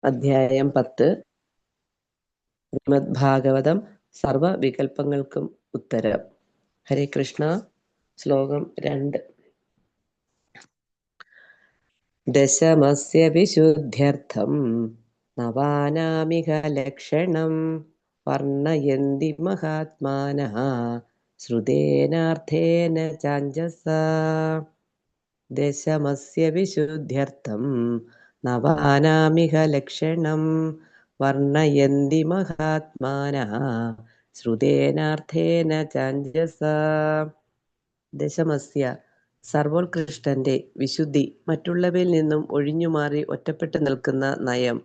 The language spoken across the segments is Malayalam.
അധ്യായം 10 ശ്രീമദ് ഭാഗവതം സർവവികൽപ്പങ്ങൾക്കും ഉത്തരം. ഹരേ കൃഷ്ണ. ശ്ലോകം 2. ദശമസ്യ വിശുദ്ധ്യർത്ഥം നവാനാമിഹ ലക്ഷണം വർണ്ണയന്തി മഹാത്മാനഃ ശ്രുതേനാർത്ഥേന ചാഞ്ജസാ. ദശമസ്യ വിശുദ്ധ്യർത്ഥം നവാനാമിഹ ലക്ഷണം വർണ്ണയന്തി മഹാത്മാനഃ ശ്രുതേനാർത്ഥേന ചാഞ്ജസാ. ദശമസ്യ സർവോത്കൃഷ്ടന്റെ വിശുദ്ധി മറ്റുള്ളവയിൽ നിന്നും ഒഴിഞ്ഞുമാറി ഒറ്റപ്പെട്ടു നിൽക്കുന്ന നയം.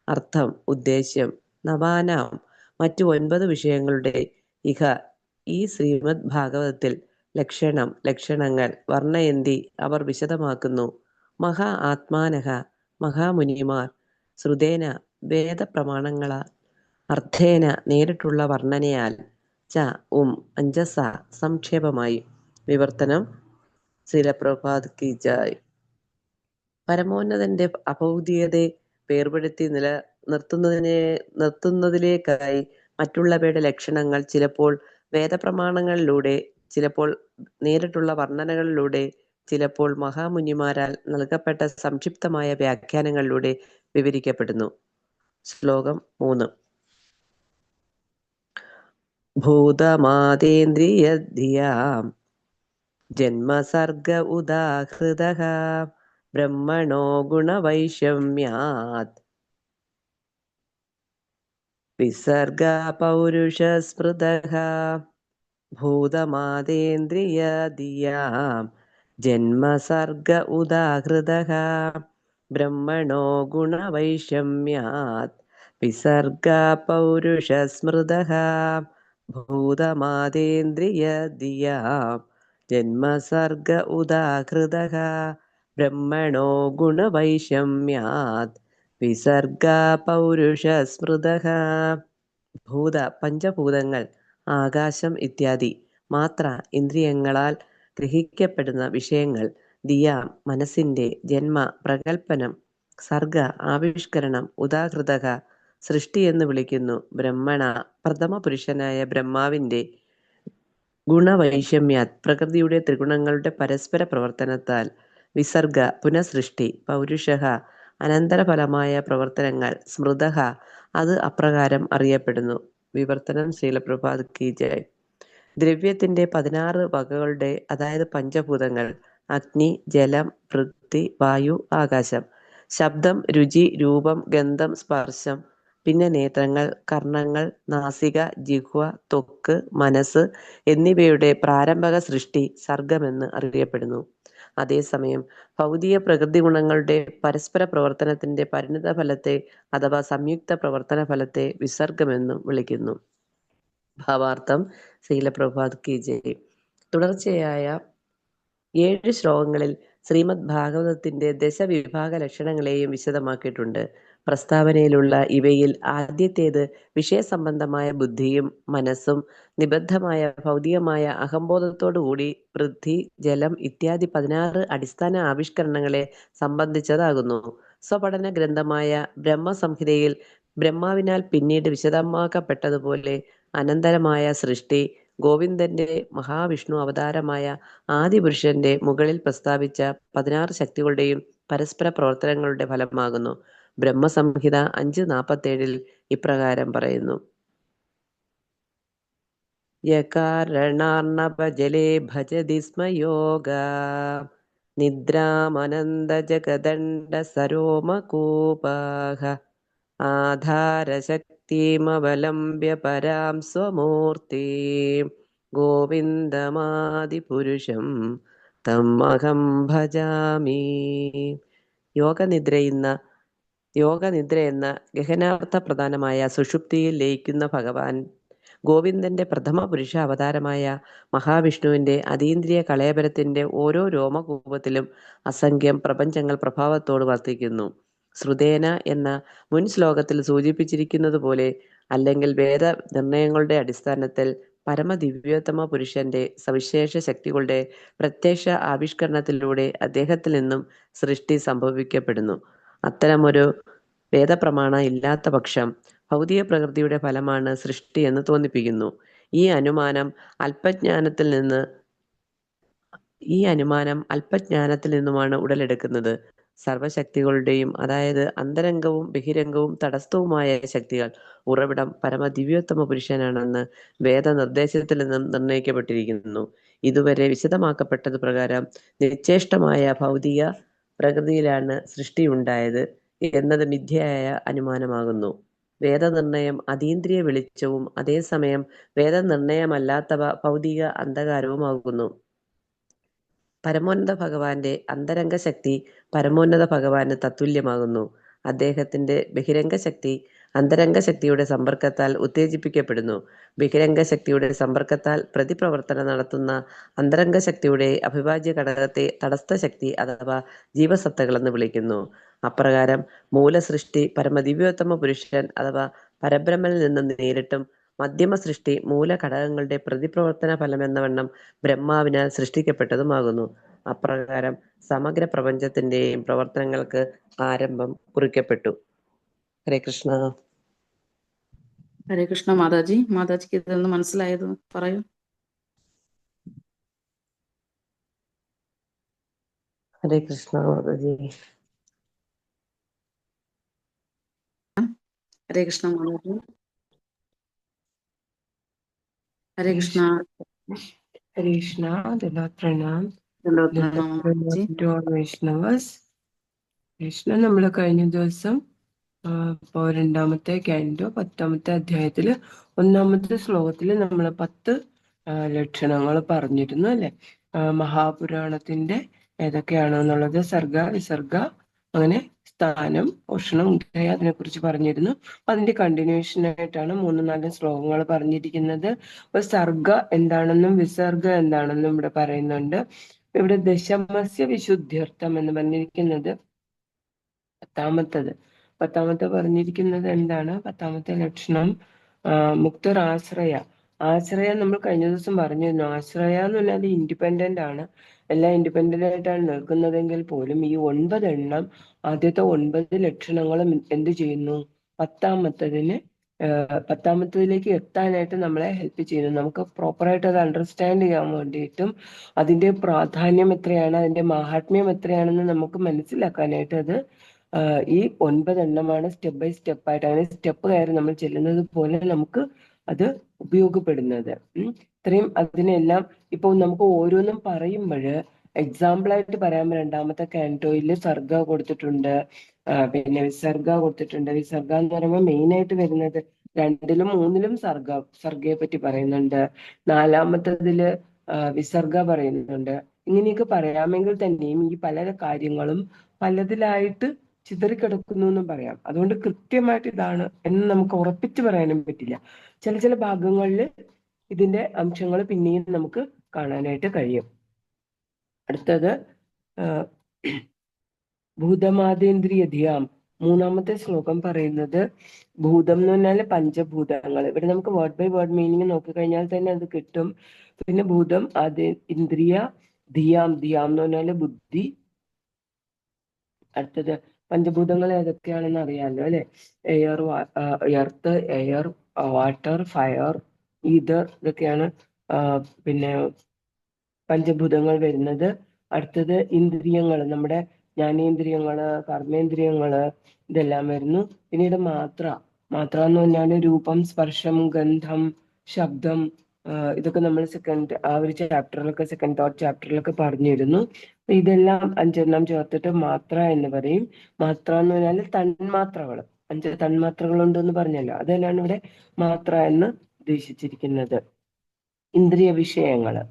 അർത്ഥം, ഉദ്ദേശ്യം. നവാനാം മറ്റു 9 വിഷയങ്ങളുടെ ഇഹ ഈ ശ്രീമദ് ഭാഗവതത്തിൽ ലക്ഷണങ്ങൾ വർണ്ണയന്തി അവർ വിശദമാക്കുന്നു. മഹാ ആത്മാനഹ മഹാമുനിമാർ ശ്രുതേന വേദപ്രമാണങ്ങളാൽ അർത്ഥേന നേരിട്ടുള്ള വർണ്ണനയാൽ ച അഞ്ജസ സംക്ഷേപമായി. വിവർത്തനം. ശ്രീല പ്രഭുപാദ് കി ജയ്. പരമോന്നതന്റെ അഭൗതികതയെ വേർപെടുത്തി നിർത്തുന്നതിലേക്കായി മറ്റുള്ളവയുടെ ലക്ഷണങ്ങൾ ചിലപ്പോൾ വേദപ്രമാണങ്ങളിലൂടെ, ചിലപ്പോൾ നേരിട്ടുള്ള വർണ്ണനകളിലൂടെ, ചിലപ്പോൾ മഹാമുനിമാരാൽ നൽകപ്പെട്ട സംക്ഷിപ്തമായ വ്യാഖ്യാനങ്ങളിലൂടെ വിവരിക്കപ്പെടുന്നു. ശ്ലോകം 3. ഭൂതമാതേന്ദ്രിയധിയാം ജന്മസർഗ ഉദാഹൃതഃ ബ്രഹ്മണോ ഗുണവൈഷമ്യാത് വിസർഗ പൗരുഷസ്മൃതഃ. ഭൂതമാതേന്ദ്രിയധിയാം ജന്മസർഗ ഉദാഹൃതഃ ബ്രഹ്മണോ ഗുണവൈഷമ്യാത് വിസർഗ പൗരുഷസ്മൃതഃ. ഭൂതമാതേന്ദ്രിയധിയാം ജന്മസർഗ ഉദാഹൃതഃ ബ്രഹ്മണോ ഗുണവൈഷമ്യാത് വിസർഗ പൗരുഷസ്മൃതഃ. ഭൂത പഞ്ചഭൂതങ്ങൾ, ആകാശം ഇത്യാദി മാത്ര ഇന്ദ്രിയങ്ങളാൽ ഗ്രഹിക്കപ്പെടുന്ന വിഷയങ്ങൾ, ദിയാം മനസ്സിന്റെ, ജന്മ പ്രകൽപ്പനം, സർഗ ആവിഷ്കരണം, ഉദാഹൃതഃ സൃഷ്ടി എന്ന് വിളിക്കുന്നു. ബ്രഹ്മണ പ്രഥമ പുരുഷനായ ബ്രഹ്മാവിന്റെ, ഗുണവൈഷമ്യാത് പ്രകൃതിയുടെ ത്രിഗുണങ്ങളുടെ പരസ്പര പ്രവർത്തനത്താൽ, വിസർഗ പുനഃസൃഷ്ടി, പൗരുഷഃ അനന്തരഫലമായ പ്രവർത്തനങ്ങൾ, സ്മൃതഃ അത് അപ്രകാരം അറിയപ്പെടുന്നു. വിവർത്തനം. ശ്രീല പ്രഭുപാദ് കി ജയ്. ദ്രവ്യത്തിന്റെ 16 വകകളുടെ, അതായത് പഞ്ചഭൂതങ്ങൾ, അഗ്നി, ജലം, പൃഥ്വി, വായു, ആകാശം, ശബ്ദം, രുചി, രൂപം, ഗന്ധം, സ്പർശം, പിന്നെ നേത്രങ്ങൾ, കർണങ്ങൾ, നാസിക, ജിഹ്വ, ത്വക്ക്, മനസ്സ് എന്നിവയുടെ പ്രാരംഭക സൃഷ്ടി സർഗമെന്ന് അറിയപ്പെടുന്നു. അതേസമയം ഭൗതിക പ്രകൃതി ഗുണങ്ങളുടെ പരസ്പര പ്രവർത്തനത്തിന്റെ പരിണിത ഫലത്തെ അഥവാ സംയുക്ത പ്രവർത്തന ഫലത്തെ വിസർഗമെന്നും വിളിക്കുന്നു. ഭാവാർത്ഥം. ശ്രീല പ്രഭുപാദ് കി ജയ്. തുടർച്ചയായ 7 ശ്ലോകങ്ങളിൽ ശ്രീമദ് ഭാഗവതത്തിന്റെ ദശവിഭാഗ ലക്ഷണങ്ങളെയും വിശദമാക്കിയിട്ടുണ്ട്. പ്രസ്താവനയിലുള്ള ഇവയിൽ ആദ്യത്തേത് വിഷയസംബന്ധമായ ബുദ്ധിയും മനസ്സും നിബദ്ധമായ ഭൗതികമായ അഹംബോധത്തോടുകൂടി പൃഥ്വി, ജലം ഇത്യാദി 16 അടിസ്ഥാന ആവിഷ്കരണങ്ങളെ സംബന്ധിച്ചതാകുന്നു. സ്വപഠന ഗ്രന്ഥമായ ബ്രഹ്മസംഹിതയിൽ ബ്രഹ്മാവിനാൽ പിന്നീട് വിശദമാക്കപ്പെട്ടതുപോലെ അനന്തരമായ സൃഷ്ടി ഗോവിന്ദന്റെ മഹാവിഷ്ണു അവതാരമായ ആദിപുരുഷന്റെ മുകളിൽ പ്രസ്താവിച്ച 16 ശക്തികളുടെയും പരസ്പര പ്രവർത്തനങ്ങളുടെ ഫലമാകുന്നു. ബ്രഹ്മസംഹിത 5:47 ഇപ്രകാരം പറയുന്നു. യകാരണാർണവജലേ ഭജതി സ്മ യോഗ നിദ്രാമനന്തജഗദണ്ഡ സരോമകൂപഃ ആധാരശക്തിമവലംബ്യ പരാം സ്വമൂർത്തിം ഗോവിന്ദമാദിപുരുഷം തമഹം ഭജാമി. യോഗനിദ്ര എന്ന ഗഹനാർത്ഥ പ്രധാനമായ സുഷുപ്തിയിൽ ലയിക്കുന്ന ഭഗവാൻ ഗോവിന്ദന്റെ പ്രഥമ പുരുഷ അവതാരമായ മഹാവിഷ്ണുവിന്റെ അതീന്ദ്രിയ കളയബരത്തിന്റെ ഓരോ രോമകൂപത്തിലും അസംഖ്യം പ്രപഞ്ചങ്ങൾ പ്രഭാവത്തോട് വർത്തിക്കുന്നു. ശ്രുതേന എന്ന മുൻ ശ്ലോകത്തിൽ സൂചിപ്പിച്ചിരിക്കുന്നതുപോലെ, അല്ലെങ്കിൽ വേദ നിർണയങ്ങളുടെ അടിസ്ഥാനത്തിൽ പരമദിവ്യോത്തമ പുരുഷന്റെ സവിശേഷ ശക്തികളുടെ പ്രത്യക്ഷ ആവിഷ്കരണത്തിലൂടെ അദ്ദേഹത്തിൽ നിന്നും സൃഷ്ടി സംഭവിക്കപ്പെടുന്നു. അത്തരമൊരു വേദപ്രമാണം ഇല്ലാത്ത പക്ഷം ഭൗതിക പ്രകൃതിയുടെ ഫലമാണ് സൃഷ്ടി എന്ന് തോന്നിപ്പിക്കുന്നു. ഈ അനുമാനം അല്പജ്ഞാനത്തിൽ നിന്നുമാണ് ഉടലെടുക്കുന്നത്. സർവശക്തികളുടെയും, അതായത് അന്തരംഗവും ബഹിരംഗവും തടസ്ഥവുമായ ശക്തികൾ ഉറവിടം പരമദിവ്യോത്തമ പുരുഷനാണെന്ന് വേദനിർദ്ദേശത്തിൽ നിന്നും നിർണയിക്കപ്പെട്ടിരിക്കുന്നു. ഇതുവരെ വിശദമാക്കപ്പെട്ടത് പ്രകാരം നിശ്ചേഷ്ടമായ ഭൗതിക പ്രകൃതിയിലാണ് സൃഷ്ടിയുണ്ടായത് എന്നത് മിഥ്യയായ അനുമാനമാകുന്നു. വേദനിർണയം അതീന്ദ്രിയ വെളിച്ചവും അതേസമയം വേദനിർണയമല്ലാത്തവ ഭൗതിക അന്ധകാരവുമാകുന്നു. പരമോന്നത ഭഗവാന്റെ അന്തരംഗശക്തി പരമോന്നത ഭഗവാന് തത്തുല്യമാകുന്നു. അദ്ദേഹത്തിന്റെ ബഹിരംഗശക്തി അന്തരംഗശക്തിയുടെ സമ്പർക്കത്താൽ ഉത്തേജിപ്പിക്കപ്പെടുന്നു. ബഹിരംഗശക്തിയുടെ സമ്പർക്കത്താൽ പ്രതിപ്രവർത്തനം നടത്തുന്ന അന്തരംഗശക്തിയുടെ അവിഭാജ്യ ഘടകത്തെ തടസ്ഥശക്തി അഥവാ ജീവസത്തകളെന്ന് വിളിക്കുന്നു. അപ്രകാരം മൂലസൃഷ്ടി പരമദിവ്യോത്തമ പുരുഷൻ അഥവാ പരബ്രഹ്മനിൽ നിന്ന് നേരിട്ടും, മധ്യമ സൃഷ്ടി മൂലഘടകങ്ങളുടെ പ്രതിപ്രവർത്തന ഫലമെന്നവണ്ണം ബ്രഹ്മാവിനാൽ സൃഷ്ടിക്കപ്പെട്ടതുമാകുന്നു. അപ്രകാരം സമഗ്ര പ്രപഞ്ചത്തിന്റെയും പ്രവർത്തനങ്ങൾക്ക് ആരംഭം കുറിക്കപ്പെട്ടു. ഹരേ കൃഷ്ണ. ഹരേ കൃഷ്ണ മാതാജി. മാതാജിക്ക് ഇതൊന്ന് മനസ്സിലായത് പറയൂ. ഹരേ കൃഷ്ണ മാതാജി. ഹരേ കൃഷ്ണ മാതാജി. ഹരേ കൃഷ്ണ. ഹരേ കൃഷ്ണ. പ്രണാം മാതാജി. വൈഷ്ണവസ്. കൃഷ്ണ നമ്മള് കഴിഞ്ഞ ദിവസം ഇപ്പോ 2ാമത്തെ കാൻഡോ 10ാമത്തെ അധ്യായത്തില് 1ാമത്തെ ശ്ലോകത്തില് നമ്മള് 10 ലക്ഷണങ്ങൾ പറഞ്ഞിരുന്നു അല്ലെ. മഹാപുരാണത്തിന്റെ ഏതൊക്കെയാണെന്നുള്ളത് സർഗ, വിസർഗ, അങ്ങനെ സ്ഥാനം, ഉഷ്ണം, ഉദയ, അതിനെ കുറിച്ച് പറഞ്ഞിരുന്നു. അതിന്റെ കണ്ടിന്യൂഷൻ ആയിട്ടാണ് 3-4 ശ്ലോകങ്ങൾ പറഞ്ഞിരിക്കുന്നത്. അപ്പൊ സർഗ എന്താണെന്നും വിസർഗ എന്താണെന്നും ഇവിടെ പറയുന്നുണ്ട്. ഇവിടെ ദശമസ്യ വിശുദ്ധ്യർത്ഥം എന്ന് പറഞ്ഞിരിക്കുന്നത് 10ാമത്തെ പറഞ്ഞിരിക്കുന്നത് എന്താണ്? 10ാമത്തെ ലക്ഷണം മുക്തർ ആശ്രയ. ആശ്രയ നമ്മൾ കഴിഞ്ഞ ദിവസം പറഞ്ഞിരുന്നു. ആശ്രയ എന്ന് പറഞ്ഞാൽ ഇൻഡിപെൻഡന്റ് ആണ്, എല്ലാം ഇൻഡിപെൻഡന്റ് ആയിട്ടാണ് നിൽക്കുന്നതെങ്കിൽ പോലും ഈ 9 എണ്ണം, ആദ്യത്തെ 9 ലക്ഷണങ്ങളും എന്ത് ചെയ്യുന്നു? 10ാമത്തതിലേക്ക് എത്താനായിട്ട് നമ്മളെ ഹെൽപ്പ് ചെയ്യുന്നു. നമുക്ക് പ്രോപ്പറായിട്ട് അത് അണ്ടർസ്റ്റാൻഡ് ചെയ്യാൻ വേണ്ടിയിട്ടും അതിന്റെ പ്രാധാന്യം എത്രയാണ്, അതിന്റെ മാഹാത്മ്യം എത്രയാണെന്ന് നമുക്ക് മനസ്സിലാക്കാനായിട്ട് അത് ഈ 9 എണ്ണമാണ് സ്റ്റെപ്പ് ബൈ സ്റ്റെപ്പ് ആയിട്ട്, അങ്ങനെ സ്റ്റെപ്പ് കയറി നമ്മൾ ചെല്ലുന്നത് പോലെ നമുക്ക് അത് ഉപയോഗപ്പെടുന്നത്. ഇത്രയും അതിനെല്ലാം ഇപ്പൊ നമുക്ക് ഓരോന്നും പറയുമ്പോൾ എക്സാമ്പിൾ ആയിട്ട് പറയാൻ 2ാമത്തെ കാൻറ്റോയിൽ സർഗ കൊടുത്തിട്ടുണ്ട്, പിന്നെ വിസർഗ കൊടുത്തിട്ടുണ്ട്. വിസർഗ എന്ന് പറയുമ്പോൾ മെയിൻ ആയിട്ട് വരുന്നത് 2ലും 3ലും സർഗയെ പറ്റി പറയുന്നുണ്ട്. 4ാമത്തതില് വിസർഗ പറയുന്നുണ്ട്. ഇങ്ങനെയൊക്കെ പറയാമെങ്കിൽ തന്നെയും ഈ പല കാര്യങ്ങളും പലതിലായിട്ട് ചിതറിക്കിടക്കുന്നു എന്നും പറയാം. അതുകൊണ്ട് കൃത്യമായിട്ട് ഇതാണ് എന്ന് നമുക്ക് ഉറപ്പിച്ച് പറയാനും പറ്റില്ല. ചില ഭാഗങ്ങളിൽ ഇതിന്റെ അംശങ്ങൾ പിന്നെയും നമുക്ക് കാണാനായിട്ട് കഴിയും. അടുത്തത് ഭൂതമാതേന്ദ്രിയ ധിയാം. 3ാമത്തെ ശ്ലോകം പറയുന്നത് ഭൂതം എന്ന് പറഞ്ഞാൽ പഞ്ചഭൂതങ്ങൾ. ഇവിടെ നമുക്ക് വേർഡ് ബൈ വേർഡ് മീനിങ് നോക്കിക്കഴിഞ്ഞാൽ തന്നെ അത് കിട്ടും. പിന്നെ ഭൂതം ഇന്ദ്രിയ ധിയാം. ധിയാം എന്ന് പറഞ്ഞാല് ബുദ്ധി. അടുത്തത് പഞ്ചഭൂതങ്ങൾ ഏതൊക്കെയാണെന്ന് അറിയാമല്ലോ അല്ലെ. Earth, air, water, fire, ether, ഇതൊക്കെയാണ് പിന്നെ പഞ്ചഭൂതങ്ങൾ വരുന്നത്. അടുത്തത് ഇന്ദ്രിയങ്ങൾ, നമ്മുടെ ജ്ഞാനേന്ദ്രിയങ്ങള്, കർമ്മേന്ദ്രിയങ്ങള്, ഇതെല്ലാം വരുന്നു. പിന്നീട് മാത്ര എന്ന് പറഞ്ഞാല് രൂപം, സ്പർശം, ഗന്ധം, ശബ്ദം, ഇതൊക്കെ നമ്മൾ ആ ഒരു ചാപ്റ്ററിലൊക്കെ, സെക്കൻഡ് തോട്ട് ചാപ്റ്ററിലൊക്കെ പറഞ്ഞിരുന്നു. ഇതെല്ലാം 5 എണ്ണം ചേർത്തിട്ട് മാത്ര എന്ന് പറയും. മാത്ര എന്ന് പറഞ്ഞാൽ തന്മാത്രകൾ, 5 തന്മാത്രകൾ ഉണ്ടെന്ന് പറഞ്ഞല്ലോ, അതെല്ലാം ഇവിടെ മാത്ര എന്ന് ഉദ്ദേശിച്ചിരിക്കുന്നത്. ഇന്ദ്രിയ വിഷയങ്ങള്.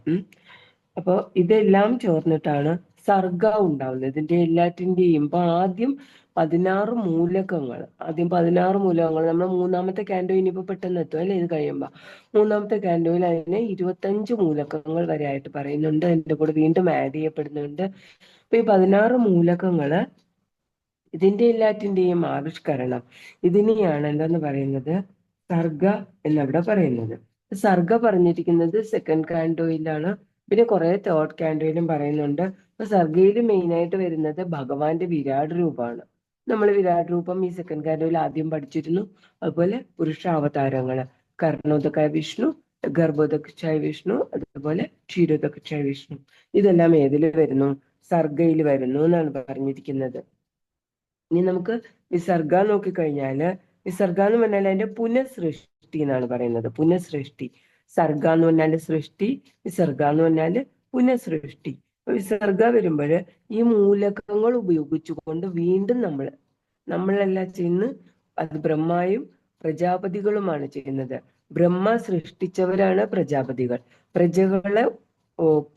അപ്പൊ ഇതെല്ലാം ചേർന്നിട്ടാണ് സർഗ ഉണ്ടാവുന്നത്. ഇതിന്റെ എല്ലാറ്റിന്റെയും ഇപ്പൊ ആദ്യം 16 മൂലകങ്ങൾ നമ്മൾ 3ാമത്തെ കാൻഡോ ഇനിയിപ്പോ പെട്ടെന്ന് എത്തും അല്ലെ. ഇത് കഴിയുമ്പോ 3ാമത്തെ കാൻഡോയിൽ അതിനെ 25 മൂലകങ്ങൾ വരെ ആയിട്ട് പറയുന്നുണ്ട്. അതിന്റെ കൂടെ വീണ്ടും ആഡ് ചെയ്യപ്പെടുന്നുണ്ട്. അപ്പൊ ഈ 16 മൂലകങ്ങള് ഇതിന്റെ എല്ലാറ്റിന്റെയും ആവിഷ്കരണം, ഇതിനെയാണ് എന്താന്ന് പറയുന്നത്? സർഗ എന്നവിടെ പറയുന്നത്. സർഗ പറഞ്ഞിരിക്കുന്നത് 2nd കാൻഡോയിലാണ്. പിന്നെ കുറെ 3rd കാൻഡോയിലും പറയുന്നുണ്ട്. അപ്പൊ സർഗയിൽ മെയിൻ ആയിട്ട് വരുന്നത് ഭഗവാന്റെ വിരാട് രൂപമാണ്. നമ്മൾ വിരാട് രൂപം ഈ സെക്കൻഡ് കാൻഡോയിൽ ആദ്യം പഠിച്ചിരുന്നു. അതുപോലെ പുരുഷാവതാരങ്ങള് കർണോദകായ വിഷ്ണു, ഗർഭോദക്ഷായ വിഷ്ണു, അതുപോലെ ക്ഷീരോദക്ഷായ വിഷ്ണു. ഇതെല്ലാം ഏതിൽ വരുന്നു? സർഗയിൽ വരുന്നു എന്നാണ് പറഞ്ഞിരിക്കുന്നത്. ഇനി നമുക്ക് വിസർഗ നോക്കിക്കഴിഞ്ഞാല് വിസർഗ എന്ന് പറഞ്ഞാൽ അതിന്റെ പുനഃസൃഷ്ടി എന്നാണ് പറയുന്നത്. പുനഃസൃഷ്ടി. സർഗ എന്ന് പറഞ്ഞാല് സൃഷ്ടി, വിസർഗ എന്ന് പറഞ്ഞാല് പുനഃസൃഷ്ടി. വിസർഗ വരുമ്പോൾ ഈ മൂലകങ്ങൾ ഉപയോഗിച്ചുകൊണ്ട് വീണ്ടും നമ്മളല്ല ചെയ്യുന്ന, അത് ബ്രഹ്മായും പ്രജാപതികളുമാണ് ചെയ്യുന്നത്. ബ്രഹ്മ സൃഷ്ടിച്ചവരാണ് പ്രജാപതികൾ.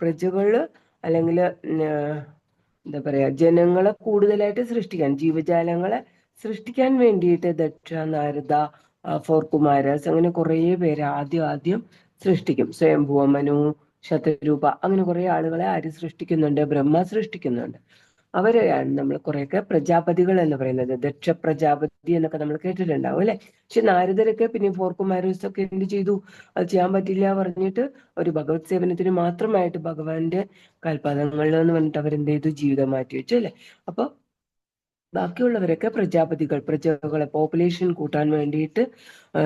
പ്രജകള് അല്ലെങ്കിൽ എന്താ പറയാ, ജനങ്ങളെ കൂടുതലായിട്ട് സൃഷ്ടിക്കാൻ, ജീവജാലങ്ങളെ സൃഷ്ടിക്കാൻ വേണ്ടിയിട്ട് ദക്ഷ, നാരദ, ഫോർകുമാരസ് അങ്ങനെ കുറെ പേര് ആദ്യം സൃഷ്ടിക്കും. സ്വയംഭുവ, മനു, ശതരൂപ അങ്ങനെ കുറെ ആളുകളെ ആര് സൃഷ്ടിക്കുന്നുണ്ട്? ബ്രഹ്മ സൃഷ്ടിക്കുന്നുണ്ട്. അവരെയാണ് നമ്മൾ കുറെയൊക്കെ പ്രജാപതികൾ എന്ന് പറയുന്നത്. ദക്ഷ പ്രജാപതി എന്നൊക്കെ നമ്മൾ കേട്ടിട്ടുണ്ടാവും അല്ലെ. പക്ഷെ നാരദരൊക്കെ പിന്നെ ഫോർകുമാരസ് ഒക്കെ എന്ത് ചെയ്തു? അത് ചെയ്യാൻ പറ്റില്ല പറഞ്ഞിട്ട് ഒരു ഭഗവത് സേവനത്തിന് മാത്രമായിട്ട് ഭഗവാന്റെ കാൽപാദങ്ങളിൽ എന്ന് പറഞ്ഞിട്ട് അവരെന്ത് ചെയ്തു? ജീവിതം മാറ്റി വെച്ചു അല്ലെ. അപ്പൊ ബാക്കിയുള്ളവരൊക്കെ പ്രജാപതികൾ, പ്രജകളെ പോപ്പുലേഷൻ കൂട്ടാൻ വേണ്ടിയിട്ട്,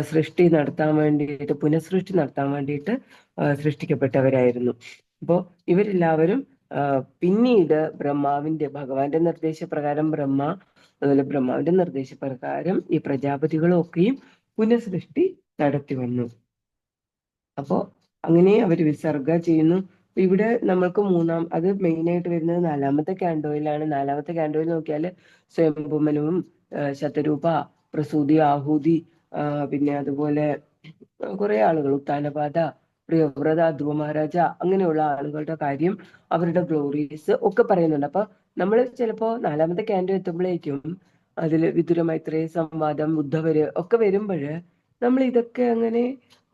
സൃഷ്ടി നടത്താൻ വേണ്ടിയിട്ട്, പുനഃസൃഷ്ടി നടത്താൻ വേണ്ടിയിട്ട് സൃഷ്ടിക്കപ്പെട്ടവരായിരുന്നു. അപ്പോ ഇവരെല്ലാവരും പിന്നീട് ഭഗവാന്റെ നിർദ്ദേശപ്രകാരം അതുപോലെ ബ്രഹ്മാവിന്റെ നിർദ്ദേശപ്രകാരം ഈ പ്രജാപതികളും ഒക്കെയും പുനഃസൃഷ്ടി നടത്തി വന്നു. അപ്പോ അങ്ങനെ അവർ വിസർഗ ചെയ്യുന്നു. ഇവിടെ നമ്മൾക്ക് അത് മെയിനായിട്ട് വരുന്നത് 4ാമത്തെ കാൻഡോയിലാണ്. 4ാമത്തെ കാൻഡോയിൽ നോക്കിയാൽ സ്വയംഭുമനുവും ശതരൂപ, പ്രസൂതി, ആഹൂതി, പിന്നെ അതുപോലെ കുറെ ആളുകൾ, ഉത്താനപാത, പ്രിയവ്രത, ധ്രുവ മഹാരാജ അങ്ങനെയുള്ള ആളുകളുടെ കാര്യം, അവരുടെ ഗ്ലോറീസ് ഒക്കെ പറയുന്നുണ്ട്. അപ്പൊ നമ്മൾ ചിലപ്പോ 4ാമത്തെ കാൻഡോ എത്തുമ്പോഴേക്കും അതിൽ വിതുര, മൈത്രേയ സംവാദം, ബുദ്ധവര് ഒക്കെ വരുമ്പോൾ നമ്മൾ ഇതൊക്കെ അങ്ങനെ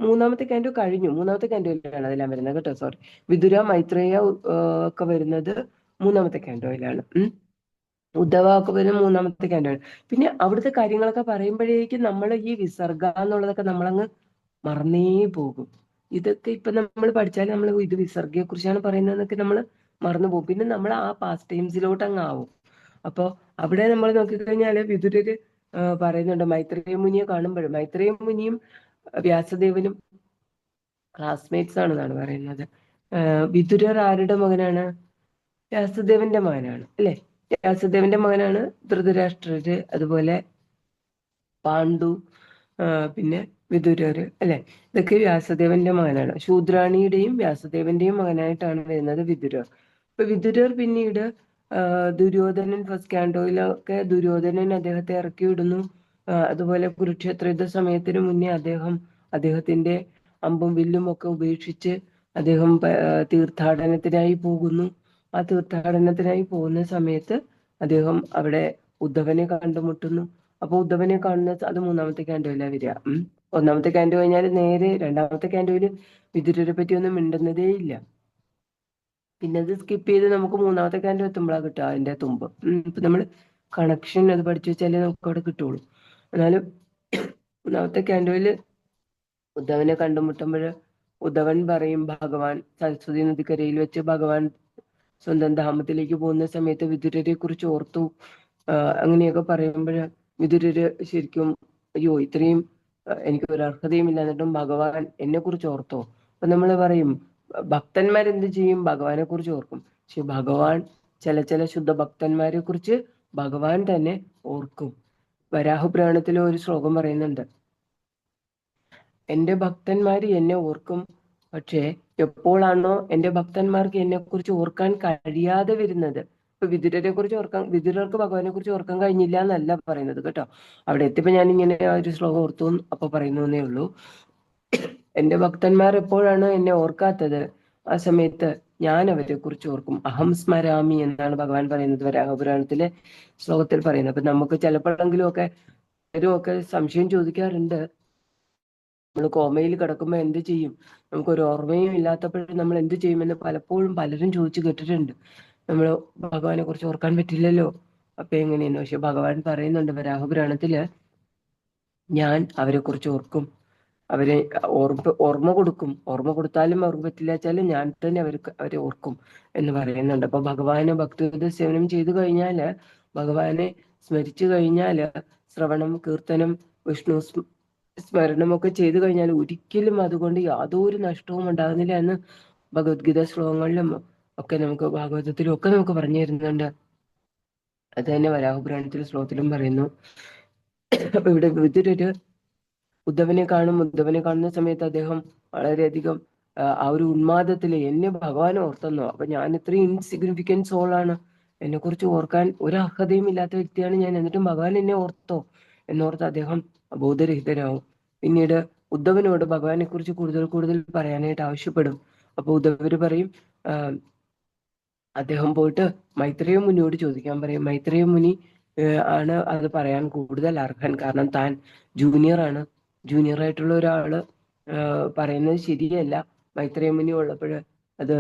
3ാമത്തെ കാൻഡോ കഴിഞ്ഞു. 3ാമത്തെ കാൻഡോയിലാണ് അതെല്ലാം വരുന്നത് കേട്ടോ. സോറി, വിതുര, മൈത്രേയ ഒക്കെ വരുന്നത് 3ാമത്തെ കാൻഡോയിലാണ്. ഉദ്ധവ ഒക്കെ വരുന്നത് 3ാമത്തെ കാൻഡോയിൽ. പിന്നെ അവിടുത്തെ കാര്യങ്ങളൊക്കെ പറയുമ്പോഴേക്കും നമ്മൾ ഈ വിസർഗ എന്നുള്ളതൊക്കെ നമ്മളങ്ങ് മറന്നേ പോകും. ഇതൊക്കെ ഇപ്പൊ നമ്മൾ പഠിച്ചാൽ നമ്മൾ ഇത് വിസർഗയെ കുറിച്ചാണ് പറയുന്നതെന്നൊക്കെ നമ്മൾ മറന്നു പോകും. പിന്നെ നമ്മൾ ആ പാസ്റ്റ് ടൈംസിലോട്ട് അങ്ങ് ആവും. അപ്പൊ അവിടെ നമ്മൾ നോക്കിക്കഴിഞ്ഞാല് വിതുരര് പറയുന്നുണ്ട്, മൈത്രേയ മുനിയെ കാണുമ്പോഴും, മൈത്രേയ മുനിയും വ്യാസദേവനും ക്ലാസ്മേറ്റ്സ് ആണെന്നാണ് പറയുന്നത്. വിതുരർ ആരുടെ മകനാണ്? വ്യാസദേവന്റെ മകനാണ് അല്ലെ. വ്യാസദേവന്റെ മകനാണ് ധൃതരാഷ്ട്രര്, അതുപോലെ പാണ്ഡു, പിന്നെ വിതുരര് അല്ലെ. ഇതൊക്കെ വ്യാസദേവന്റെ മകനാണ്. ശൂദ്രാണിയുടെയും വ്യാസദേവന്റെയും മകനായിട്ടാണ് വരുന്നത് വിതുരർ. അപ്പൊ വിതുരർ പിന്നീട് ദുര്യോധനൻ ഫസ്റ്റ് കാൻഡോയിലൊക്കെ ദുര്യോധനൻ അദ്ദേഹത്തെ ഇറക്കി വിടുന്നു. അതുപോലെ കുരുക്ഷേത്ര യുദ്ധ സമയത്തിന് മുന്നേ അദ്ദേഹത്തിന്റെ അമ്പും വില്ലും ഒക്കെ ഉപേക്ഷിച്ച് അദ്ദേഹം തീർത്ഥാടനത്തിനായി പോകുന്നു. ആ തീർത്ഥാടനത്തിനായി പോകുന്ന സമയത്ത് അദ്ദേഹം അവിടെ ഉദ്ധവനെ കണ്ടുമുട്ടുന്നു. അപ്പൊ ഉദ്ധവനെ കാണുന്ന അത് 3ാമത്തെ കാൻഡോയിലാണ് വരിക. 1ാമത്തെ കാൻഡോ കഴിഞ്ഞാൽ നേരെ 2ാമത്തെ കാൻഡോയില് വിതുരരെ പറ്റി ഒന്നും മിണ്ടുന്നതേ ഇല്ല. പിന്നെ അത് സ്കിപ്പ് ചെയ്ത് നമുക്ക് 3ാമത്തെ കാൻഡോ എത്തുമ്പോഴാണ് കിട്ടുക അതിന്റെ തുമ്പ്. ഇപ്പൊ നമ്മൾ കണക്ഷൻ അത് പഠിച്ചു വെച്ചാലേ നമുക്ക് അവിടെ കിട്ടുള്ളൂ. എന്നാലും 3ാമത്തെ കാൻഡോയില് ഉദ്ധവനെ കണ്ടുമുട്ടുമ്പോൾ ഉദ്ധവൻ പറയും, ഭഗവാൻ സരസ്വതി നദിക്കരയിൽ വെച്ച് ഭഗവാൻ സ്വന്തം ധാമത്തിലേക്ക് പോകുന്ന സമയത്ത് വിതുരരെ കുറിച്ച് ഓർത്തു, അങ്ങനെയൊക്കെ പറയുമ്പോൾ വിതുരര് ശരിക്കും അയ്യോ ഇത്രയും എനിക്ക് ഒരു അർഹതയും ഇല്ല, എന്നിട്ടും ഭഗവാൻ എന്നെ കുറിച്ച് ഓർത്തോ. അപ്പൊ നമ്മൾ പറയും ഭക്തന്മാരെന്ത് ചെയ്യും? ഭഗവാനെ കുറിച്ച് ഓർക്കും. പക്ഷെ ഭഗവാൻ ചില ശുദ്ധ ഭക്തന്മാരെ കുറിച്ച് ഭഗവാൻ തന്നെ ഓർക്കും. വരാഹപുരാണത്തിൽ ഒരു ശ്ലോകം പറയുന്നുണ്ട്, എന്റെ ഭക്തന്മാര് എന്നെ ഓർക്കും, പക്ഷെ എപ്പോഴാണോ എന്റെ ഭക്തന്മാർക്ക് എന്നെ കുറിച്ച് ഓർക്കാൻ കഴിയാതെ വരുന്നത്. ഇപ്പൊ വിതുരർക്ക് ഭഗവാനെ കുറിച്ച് ഓർക്കാൻ കഴിഞ്ഞില്ല എന്നല്ല പറയുന്നത് കേട്ടോ. അവിടെ എത്തിയപ്പോ ഞാൻ ഇങ്ങനെ ഒരു ശ്ലോകം ഓർത്തു അപ്പൊ പറയുന്നേ ഉള്ളൂ. എന്റെ ഭക്തന്മാർ എപ്പോഴാണ് എന്നെ ഓർക്കാത്തത്, ആ സമയത്ത് ഞാൻ അവരെ കുറിച്ച് ഓർക്കും. അഹം സ്മരാമി എന്നാണ് ഭഗവാൻ പറയുന്നത് വരാഹപുരാണത്തിലെ ശ്ലോകത്തിൽ പറയുന്നത്. അപ്പൊ നമുക്ക് ചിലപ്പോഴെങ്കിലും ഒക്കെ സംശയം ചോദിക്കാറുണ്ട്, നമ്മൾ കോമയിൽ കിടക്കുമ്പോ എന്ത് ചെയ്യും, നമുക്കൊരു ഓർമ്മയും ഇല്ലാത്തപ്പോഴും നമ്മൾ എന്ത് ചെയ്യുമെന്ന് പലപ്പോഴും പലരും ചോദിച്ചു കേട്ടിട്ടുണ്ട്. നമ്മൾ ഭഗവാനെ കുറിച്ച് ഓർക്കാൻ പറ്റില്ലല്ലോ, അപ്പൊ എങ്ങനെയെന്ന്. പക്ഷെ ഭഗവാൻ പറയുന്നുണ്ട് വരാഹപുരാണത്തില്, ഞാൻ അവരെ കുറിച്ച് ഓർക്കും, അവരെ ഓർമ്മ കൊടുത്താലും അവർക്ക് പറ്റില്ല വെച്ചാലും ഞാൻ തന്നെ അവരെ ഓർക്കും എന്ന് പറയുന്നുണ്ട്. അപ്പൊ ഭഗവാന് ഭക്തിയുത സേവനം ചെയ്തു കഴിഞ്ഞാല് ഭഗവാനെ സ്മരിച്ചു കഴിഞ്ഞാൽ, ശ്രവണം, കീർത്തനം, വിഷ്ണു സ്മരണമൊക്കെ ചെയ്തു കഴിഞ്ഞാൽ ഒരിക്കലും അതുകൊണ്ട് യാതൊരു നഷ്ടവും ഉണ്ടാകുന്നില്ല എന്ന് ഭഗവത്ഗീത ശ്ലോകങ്ങളിലും ഒക്കെ നമുക്ക്, ഭാഗവതത്തിലും ഒക്കെ നമുക്ക് പറഞ്ഞു തരുന്നുണ്ട്. അത് തന്നെ വരാഹപുരാണത്തിലെ ശ്ലോകത്തിലും പറയുന്നു. അപ്പൊ ഇവിടെ വിതുരര് ഉദ്ധവനെ കാണുന്ന സമയത്ത് അദ്ദേഹം വളരെയധികം ആ ഒരു ഉന്മാദത്തില്, എന്നെ ഭഗവാൻ ഓർത്തെന്നോ, അപ്പൊ ഞാൻ ഇത്രയും ഇൻസിഗ്നിഫിക്കൻറ്റ് സോളാണ്, എന്നെ കുറിച്ച് ഓർക്കാൻ ഒരു അർഹതയും ഇല്ലാത്ത വ്യക്തിയാണ് ഞാൻ, എന്നിട്ടും ഭഗവാൻ എന്നെ ഓർത്തോ എന്നോർത്ത് അദ്ദേഹം ബോധരഹിതനാവും. പിന്നീട് ഉദ്ധവനോട് ഭഗവാനെ കുറിച്ച് കൂടുതൽ കൂടുതൽ പറയാനായിട്ട് ആവശ്യപ്പെടും. അപ്പൊ ഉദ്ധവര് പറയും, അദ്ദേഹം പോയിട്ട് മൈത്രേയ മുനിയോട് ചോദിക്കാൻ പറയും. മൈത്രേയ മുനി ആണ് അത് പറയാൻ കൂടുതൽ അർഹൻ, കാരണം താൻ ജൂനിയർ ആണ്. ജൂനിയർ ആയിട്ടുള്ള ഒരാള് പറയുന്നത് ശരിയല്ല. മൈത്രേയ മുനി ഉള്ളപ്പോൾ അത്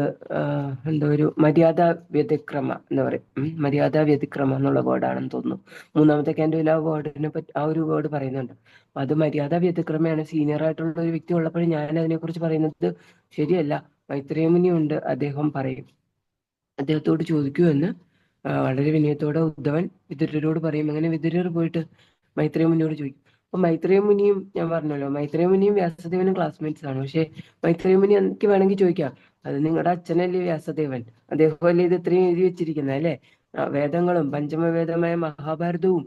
എന്തോ ഒരു മര്യാദ വ്യതിക്രമ എന്ന് പറയും. മര്യാദ വ്യതിക്രമ എന്നുള്ള വേർഡാണെന്ന് തോന്നുന്നു. മൂന്നാമത്തെ ക്യാൻഡോയിൽ ആ വേർഡിനെ പറ്റി ആ ഒരു വേർഡ് പറയുന്നുണ്ട്. അത് മര്യാദ വ്യതിക്രമയാണ്. സീനിയർ ആയിട്ടുള്ള ഒരു വ്യക്തി ഉള്ളപ്പോൾ ഞാൻ അതിനെക്കുറിച്ച് പറയുന്നത് ശരിയല്ല. മൈത്രേയ മുനി ഉണ്ട്, അദ്ദേഹം പറയും. അദ്ദേഹത്തോട് ചോദിക്കൂ എന്ന് വളരെ വിനയത്തോടെ ഉദ്ധവൻ വിതുരരോട് പറയും. അങ്ങനെ വിതുരർ പോയിട്ട് മൈത്രേയ മുനിയോട് ചോദിക്കും. അപ്പൊ മൈത്രേയ മുനിയും, ഞാൻ പറഞ്ഞല്ലോ, മൈത്രേയ മുനിയും വ്യാസദേവനും ക്ലാസ്മേറ്റ്സ് ആണ്. പക്ഷെ മൈത്രേയ മുനി എനിക്ക് വേണമെങ്കിൽ ചോദിക്കാം, അത് നിങ്ങളുടെ അച്ഛനല്ലേ വ്യാസദേവൻ, അദ്ദേഹമല്ലേ ഇത് ഇത്രയും എഴുതി വെച്ചിരിക്കുന്നത് അല്ലെ? വേദങ്ങളും പഞ്ചമവേദമായ മഹാഭാരതവും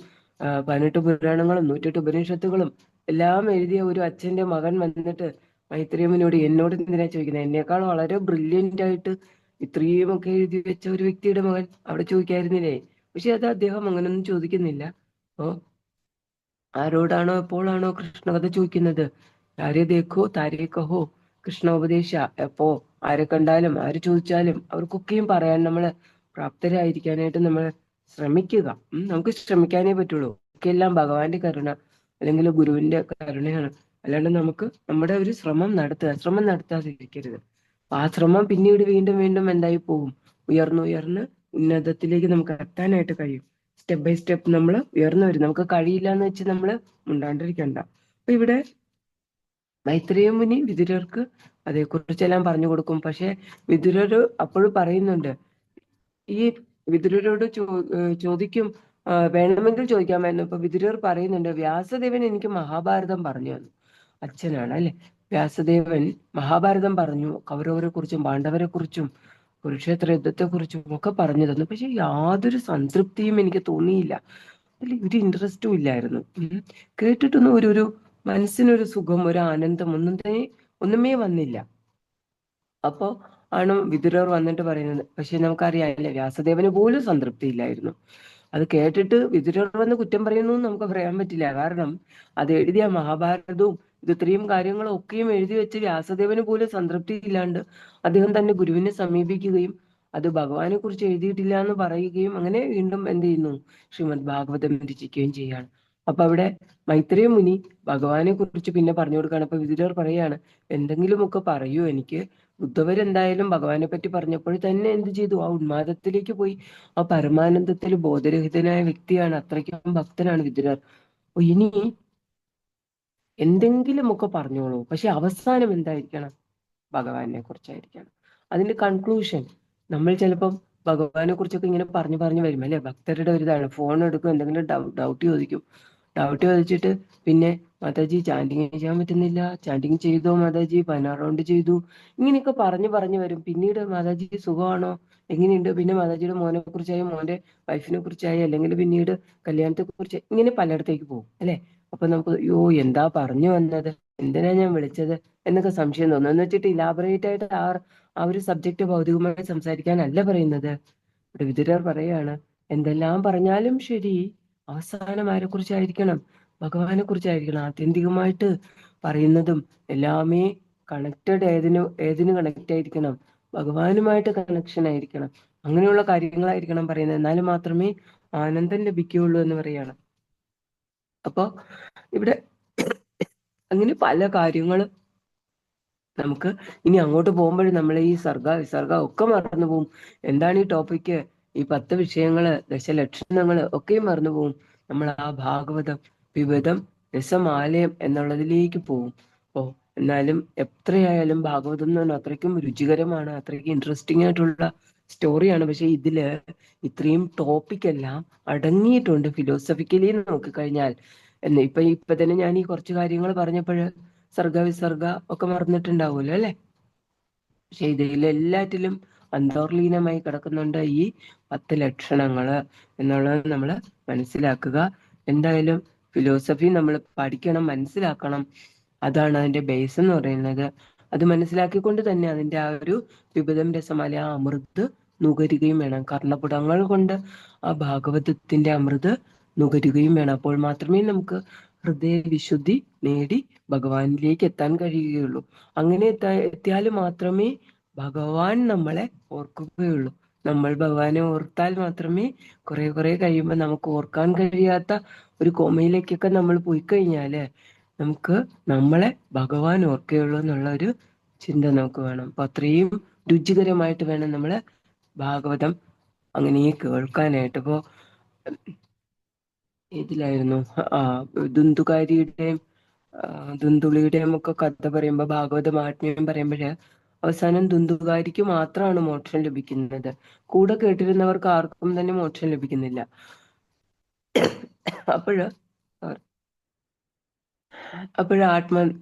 18 പുരാണങ്ങളും 108 ഉപനിഷത്തുകളും എല്ലാം എഴുതിയ ഒരു അച്ഛന്റെ മകൻ വന്നിട്ട് മൈത്രേയ മുനിയോട് എന്നോട് എന്തിനാ ചോദിക്കുന്നത്? എന്നേക്കാൾ വളരെ ബ്രില്യന്റ് ആയിട്ട് ഇത്രയും ഒക്കെ എഴുതി വെച്ച ഒരു വ്യക്തിയുടെ മകൻ അവിടെ ചോദിക്കായിരുന്നില്ലേ? പക്ഷെ അത് അദ്ദേഹം അങ്ങനൊന്നും ചോദിക്കുന്നില്ല. അപ്പോ ആരോടാണോ എപ്പോഴാണോ കൃഷ്ണകഥ ചോദിക്കുന്നത്, ആരെ ദേഖോ താരേ കഹോ കൃഷ്ണോപദേശ, എപ്പോ ആരെ കണ്ടാലും ആര് ചോദിച്ചാലും അവർക്കൊക്കെയും പറയാൻ നമ്മൾ പ്രാപ്തരായിരിക്കാനായിട്ട് നമ്മൾ ശ്രമിക്കുക. നമുക്ക് ശ്രമിക്കാനേ പറ്റുള്ളൂ. എല്ലാം ഭഗവാന്റെ കരുണ അല്ലെങ്കിൽ ഗുരുവിന്റെ കരുണയാണ്. അല്ലാണ്ട് നമുക്ക് നമ്മുടെ ഒരു ശ്രമം നടത്താതിരിക്കരുത്. ആ ശ്രമം പിന്നീട് വീണ്ടും വീണ്ടും എന്തായി പോകും? ഉയർന്ന് ഉന്നതത്തിലേക്ക് നമുക്ക് എത്താനായിട്ട് കഴിയും. സ്റ്റെപ്പ് ബൈ സ്റ്റെപ്പ് നമ്മൾ ഉയർന്നു വരും. നമുക്ക് കഴിയില്ല എന്ന് വെച്ച് നമ്മൾ മുണ്ടാണ്ടിരിക്കണ്ട. അപ്പൊ ഇവിടെ മൈത്രേയ മുനി വിതുരർക്ക് അതേക്കുറിച്ചെല്ലാം പറഞ്ഞു കൊടുക്കും. പക്ഷെ വിതുരര് അപ്പോഴും പറയുന്നുണ്ട്, ഈ വിതുരരോട് ചോദിക്കും, വേണമെങ്കിൽ ചോദിക്കാമായിരുന്നു. ഇപ്പൊ വിതുരർ പറയുന്നുണ്ട്, വ്യാസദേവൻ എനിക്ക് മഹാഭാരതം പറഞ്ഞു തന്നു. അച്ഛനാണ് അല്ലെ വ്യാസദേവൻ, മഹാഭാരതം പറഞ്ഞു, കൗരവരെ കുറിച്ചും പാണ്ഡവരെ കുറിച്ചും കുരുക്ഷേത്ര യുദ്ധത്തെ കുറിച്ചും ഒക്കെ പറഞ്ഞു തന്നു. പക്ഷെ യാതൊരു സംതൃപ്തിയും എനിക്ക് തോന്നിയില്ല, അതിൽ ഒരു ഇൻട്രസ്റ്റും ഇല്ലായിരുന്നു. കേട്ടിട്ടൊന്നും ഒരു മനസ്സിനൊരു സുഖം, ഒരു ആനന്ദം ഒന്നുമേ വന്നില്ല. അപ്പോ ആണ് വിതുരർ വന്നിട്ട് പറയുന്നത്. പക്ഷെ നമുക്കറിയാമല്ലേ, വ്യാസദേവന് പോലും സംതൃപ്തി ഇല്ലായിരുന്നു. അത് കേട്ടിട്ട് വിതുരർ വന്ന് കുറ്റം പറയുന്നു നമുക്ക് പറയാൻ പറ്റില്ല. കാരണം അത് എഴുതിയ മഹാഭാരതവും ഇത് ഇത്രയും കാര്യങ്ങളും ഒക്കെയും എഴുതി വെച്ച് വ്യാസദേവന് പോലും സംതൃപ്തി ഇല്ലാണ്ട് അദ്ദേഹം തന്നെ ഗുരുവിനെ സമീപിക്കുകയും അത് ഭഗവാനെ കുറിച്ച് എഴുതിയിട്ടില്ല എന്ന് പറയുകയും അങ്ങനെ വീണ്ടും എന്ത് ചെയ്യുന്നു, ശ്രീമദ് ഭാഗവതം രചിക്കുകയും ചെയ്യാണ്. അപ്പൊ അവിടെ മൈത്രേയ മുനി ഭഗവാനെ കുറിച്ച് പിന്നെ പറഞ്ഞു കൊടുക്കുകയാണ്. അപ്പൊ വിതുരർ പറയാണ്, എന്തെങ്കിലുമൊക്കെ പറയൂ എനിക്ക്. ഉദ്ധവരെന്തായാലും ഭഗവാനെ പറ്റി പറഞ്ഞപ്പോൾ തന്നെ എന്ത് ചെയ്തു, ആ ഉന്മാദത്തിലേക്ക് പോയി. ആ പരമാനന്ദത്തിൽ ബോധരഹിതനായ വ്യക്തിയാണ്, അത്രയ്ക്കും ഭക്തനാണ് വിതുരർ. അപ്പൊ ഇനി എന്തെങ്കിലുമൊക്കെ പറഞ്ഞോളൂ, പക്ഷെ അവസാനം എന്തായിരിക്കണം? ഭഗവാനെ കുറിച്ചായിരിക്കണം. അതിന്റെ കൺക്ലൂഷൻ നമ്മൾ ചിലപ്പം ഭഗവാനെ കുറിച്ചൊക്കെ ഇങ്ങനെ പറഞ്ഞു വരും അല്ലെ? ഭക്തരുടെ ഒരു ഇതാണ്, ഫോൺ എടുക്കും, എന്തെങ്കിലും ഡൗട്ട് ചോദിച്ചിട്ട് പിന്നെ മാതാജി ചാൻഡിങ് ചെയ്യാൻ പറ്റുന്നില്ല, ചാൻഡിങ് ചെയ്തോ മാതാജി, 16 റൗണ്ട് ചെയ്തു, ഇങ്ങനെയൊക്കെ പറഞ്ഞു വരും. പിന്നീട് മാതാജി സുഖമാണോ, എങ്ങനെയുണ്ട്, പിന്നെ മാതാജിയുടെ മോനെ കുറിച്ചായി, മോന്റെ വൈഫിനെ കുറിച്ചായി, അല്ലെങ്കിൽ പിന്നീട് കല്യാണത്തെ കുറിച്ച്, ഇങ്ങനെ പലയിടത്തേക്ക് പോകും അല്ലെ? അപ്പൊ നമുക്ക് എന്താ പറഞ്ഞു വന്നത്, എന്തിനാ ഞാൻ വിളിച്ചത് എന്നൊക്കെ സംശയം തോന്നും. എന്ന് വെച്ചിട്ട് ഇലാബറേറ്റ് ആയിട്ട് ആ ഒരു സബ്ജക്ട് ഭൗതികമായി സംസാരിക്കാനല്ല പറയുന്നത്. ഇവിടെ വിതുരർ പറയാണ്, എന്തെല്ലാം പറഞ്ഞാലും ശരി, അവസാനം ആരെ കുറിച്ചായിരിക്കണം? ഭഗവാനെ കുറിച്ചായിരിക്കണം. ആത്യന്തികമായിട്ട് പറയുന്നതും എല്ലാമേ കണക്റ്റഡ് ഏതിന് കണക്റ്റ് ആയിരിക്കണം? ഭഗവാനുമായിട്ട് കണക്ഷൻ ആയിരിക്കണം. അങ്ങനെയുള്ള കാര്യങ്ങളായിരിക്കണം പറയുന്നത്. എന്നാലും മാത്രമേ ആനന്ദം ലഭിക്കുകയുള്ളൂ എന്ന് പറയാണ്. അപ്പൊ ഇവിടെ അങ്ങനെ പല കാര്യങ്ങളും നമുക്ക് ഇനി അങ്ങോട്ട് പോകുമ്പോഴും നമ്മൾ ഈ വിസർഗ ഒക്കെ മറന്നു പോകും. എന്താണ് ഈ ടോപ്പിക്ക്, ഈ 10 വിഷയങ്ങള്, ദശലക്ഷണങ്ങള് ഒക്കെയും മറന്നു പോകും. നമ്മൾ ആ ഭാഗവതം വിവിധം രസമാലയം എന്നുള്ളതിലേക്ക് പോകും. അപ്പോ എന്നാലും എത്രയായാലും ഭാഗവതം എന്ന് പറഞ്ഞാൽ അത്രയ്ക്കും രുചികരമാണ്, അത്രയ്ക്കും ഇൻട്രസ്റ്റിംഗ് ആയിട്ടുള്ള സ്റ്റോറിയാണ്. പക്ഷെ ഇതില് ഇത്രയും ടോപ്പിക് എല്ലാം അടങ്ങിയിട്ടുണ്ട് ഫിലോസഫിക്കലി നോക്കിക്കഴിഞ്ഞാൽ. ഇപ്പൊ തന്നെ ഞാൻ ഈ കുറച്ച് കാര്യങ്ങൾ പറഞ്ഞപ്പോഴ് സർഗ വിസർഗ ഒക്കെ മറന്നിട്ടുണ്ടാവുമല്ലോ അല്ലെ? പക്ഷെ ഇതിലെല്ലാറ്റിലും അന്തർലീനമായി കിടക്കുന്നുണ്ട് ഈ 10 ലക്ഷണങ്ങള് എന്നുള്ളത് നമ്മൾ മനസ്സിലാക്കുക. എന്തായാലും ഫിലോസഫി നമ്മൾ പഠിക്കണം, മനസ്സിലാക്കണം. അതാണ് അതിന്റെ ബേസ് എന്ന് പറയുന്നത്. അത് മനസ്സിലാക്കിക്കൊണ്ട് തന്നെ അതിന്റെ ആ ഒരു വിപദം രസമാല ആ അമൃത് നുകരുകയും വേണം. കർണപുടങ്ങൾ കൊണ്ട് ആ ഭാഗവതത്തിന്റെ അമൃത് നുകരുകയും വേണം. അപ്പോൾ മാത്രമേ നമുക്ക് ഹൃദയ വിശുദ്ധി നേടി ഭഗവാനിലേക്ക് എത്താൻ കഴിയുകയുള്ളൂ. അങ്ങനെ എത്തിയാൽ മാത്രമേ ഭഗവാൻ നമ്മളെ ഓർക്കുകയുള്ളൂ. നമ്മൾ ഭഗവാനെ ഓർത്താൽ മാത്രമേ കുറെ കഴിയുമ്പോൾ നമുക്ക് ഓർക്കാൻ കഴിയാത്ത ഒരു കോമയിലേക്കൊക്കെ നമ്മൾ പോയി കഴിഞ്ഞാല് നമുക്ക് നമ്മളെ ഭഗവാൻ ഓർക്കുകയുള്ളൂ എന്നുള്ള ഒരു ചിന്ത നമുക്ക് വേണം. അപ്പൊ അത്രയും രുചികരമായിട്ട് വേണം നമ്മള് ഭാഗവതം അങ്ങനെ കേൾക്കാനായിട്ട്. ഇപ്പോ ഇതിലായിരുന്നു ദുന്ദുകാരിയുടെയും ദുന്ദുളിയുടെയും ഒക്കെ കഥ പറയുമ്പോ ഭാഗവത മഹാത്മ്യം പറയുമ്പോഴ് അവസാനം ദുന്ദുകാരിക്ക് മാത്രമാണ് മോക്ഷം ലഭിക്കുന്നത്. കൂടെ കേട്ടിരുന്നവർക്ക് ആർക്കും തന്നെ മോക്ഷം ലഭിക്കുന്നില്ല. അപ്പോഴ്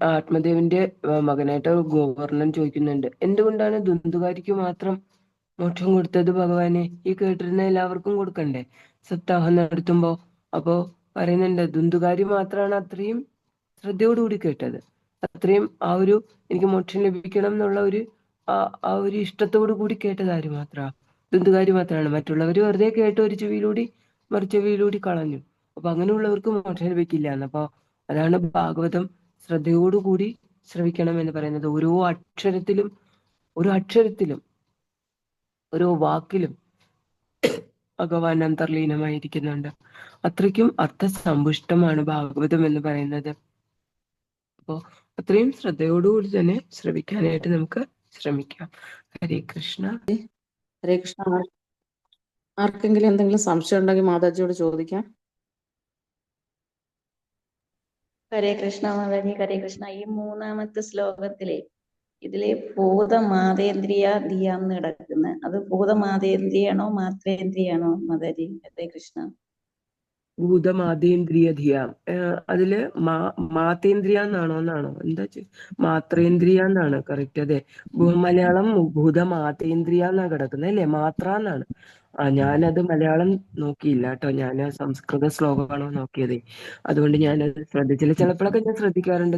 ആത്മദേവന്റെ മകനായിട്ട് ഗോവർണൻ ചോദിക്കുന്നുണ്ട്, എന്തുകൊണ്ടാണ് ദുന്ദുകാരിക്ക് മാത്രം മോക്ഷം കൊടുത്തത് ഭഗവാനെ? ഈ കേട്ടിരുന്ന എല്ലാവർക്കും കൊടുക്കണ്ടേ സപ്താഹം നടത്തുമ്പോ? അപ്പോ പറയുന്നുണ്ട്, ദുന്ദുകാരി മാത്രമാണ് അത്രയും ശ്രദ്ധയോടുകൂടി കേട്ടത്. അത്രയും ആ ഒരു എനിക്ക് മോക്ഷം ലഭിക്കണം എന്നുള്ള ആ ഒരു ഇഷ്ടത്തോടു കൂടി കേട്ടത് ആര് മാത്രമാണ്? ദുന്ദുകാരി മാത്രമാണ്. മറ്റുള്ളവര് വെറുതെ കേട്ട് ഒരു ചെവിയിലൂടി മറുചെവിയിലൂടി കളഞ്ഞു. അപ്പൊ അങ്ങനെയുള്ളവർക്ക് മോക്ഷം ലഭിക്കില്ല. എന്നപ്പോ അതാണ് ഭാഗവതം ശ്രദ്ധയോടുകൂടി ശ്രവിക്കണം എന്ന് പറയുന്നത്. ഓരോ അക്ഷരത്തിലും ഓരോ വാക്കിലും ഭഗവാൻ അന്തർലീനമായിരിക്കുന്നുണ്ട്. അത്രയ്ക്കും അർത്ഥസമ്പുഷ്ടമാണ് ഭാഗവതം എന്ന് പറയുന്നത്. അപ്പോ അത്രയും ശ്രദ്ധയോടുകൂടി തന്നെ ശ്രവിക്കാനായിട്ട് നമുക്ക് ശ്രമിക്കാം. ഹരേ കൃഷ്ണ. ഹരേ കൃഷ്ണ. ആർക്കെങ്കിലും എന്തെങ്കിലും സംശയം ഉണ്ടെങ്കിൽ മാതാജിയോട് ചോദിക്കാം. ഹരേ കൃഷ്ണ മാതാജി, ഹരേ കൃഷ്ണ. ഈ 3-ാമത്തെ ശ്ലോകത്തിലെ ഇതിലെ ഭൂതമാതേന്ദ്രിയ ധിയാന്ന് കിടക്കുന്നത്, അത് ഭൂതമാതേന്ദ്രിയാണോ മാത്രേന്ദ്രിയാണോ മാതാജി? ഹരേ കൃഷ്ണ. ഭൂതമാതേന്ദ്രിയ ധിയ, അതില് മാതേന്ദ്രിയ എന്നാണോ എന്താ മാത്രേന്ദ്രിയ എന്നാണ് കറക്റ്റ്. അതെ, മലയാളം ഭൂതമാതേന്ദ്രിയ എന്നാ കിടക്കുന്നത് അല്ലേ? മാത്ര എന്നാണ്. ഞാനത് മലയാളം നോക്കിയില്ല കേട്ടോ. ഞാൻ സംസ്കൃത ശ്ലോകമാണോ നോക്കിയത്. അതുകൊണ്ട് ഞാനത് ശ്രദ്ധിച്ചില്ല. ചിലപ്പോഴൊക്കെ ഞാൻ ശ്രദ്ധിക്കാറുണ്ട്.